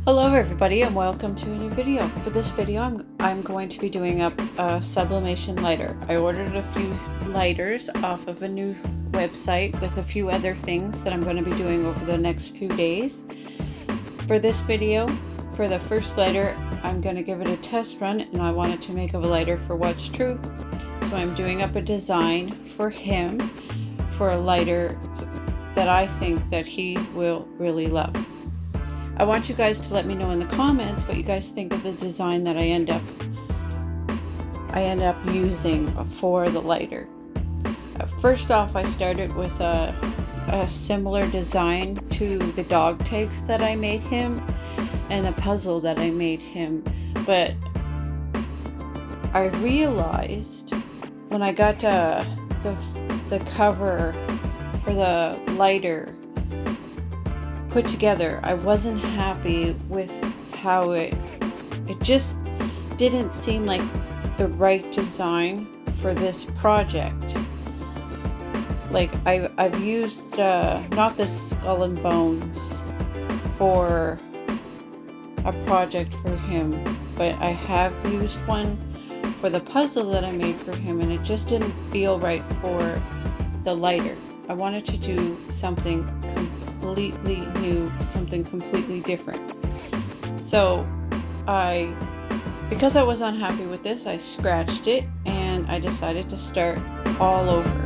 Hello everybody and welcome to a new video. For this video I'm going to be doing up a sublimation lighter. I ordered a few lighters off of a new website with a few other things that I'm going to be doing over the next few days. For this video, for the first lighter, I'm going to give it a test run and I wanted to make a lighter for What's Truth. So I'm doing up a design for him for a lighter that I think that he will really love. I want you guys to let me know in the comments what you guys think of the design that I end up using for the lighter. First off, I started with a similar design to the dog tags that I made him and the puzzle that I made him, but I realized when I got the cover for the lighter put together, I wasn't happy with how it just didn't seem like the right design for this project. Like I've used not the skull and bones for a project for him, but I have used one for the puzzle that I made for him, and it just didn't feel right for the lighter. I wanted to do something completely new, something completely different. So because I was unhappy with this, I scratched it and I decided to start all over.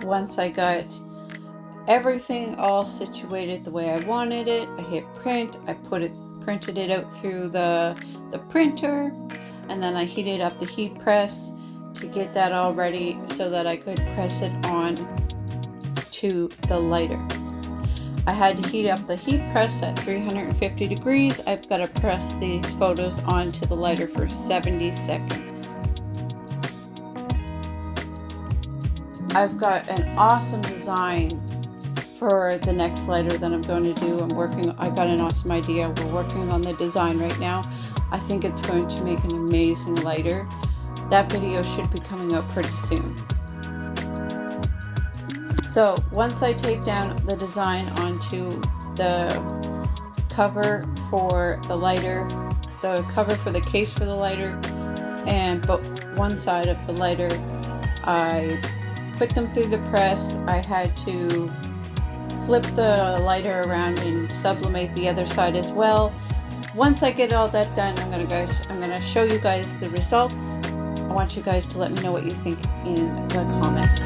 Once I got everything all situated the way I wanted it, I hit print. I printed it out through the printer, and then I heated up the heat press to get that all ready so that I could press it on to the lighter. I had to heat up the heat press at 350 degrees. I've got to press these photos onto the lighter for 70 seconds. I've got an awesome design for the next lighter that I'm going to do. I got an awesome idea. We're working on the design right now. I think it's going to make an amazing lighter. That video should be coming out pretty soon. So once I tape down the design onto the cover for the lighter, the cover for the case for the lighter, and but one side of the lighter, I put them through the press. I had to flip the lighter around and sublimate the other side as well. Once I get all that done, I'm gonna show you guys the results. I want you guys to let me know what you think in the comments.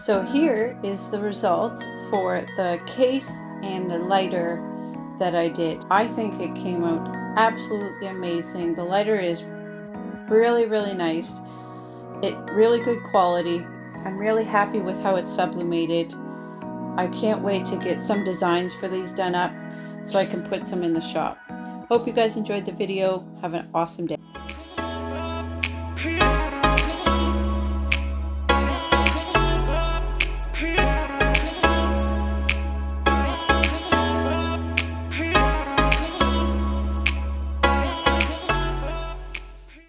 So here is the results for the case and the lighter that I did. I think it came out absolutely amazing. The lighter is really, really nice. Really good quality. I'm really happy with how it's sublimated. I can't wait to get some designs for these done up so I can put some in the shop. Hope you guys enjoyed the video. Have an awesome day.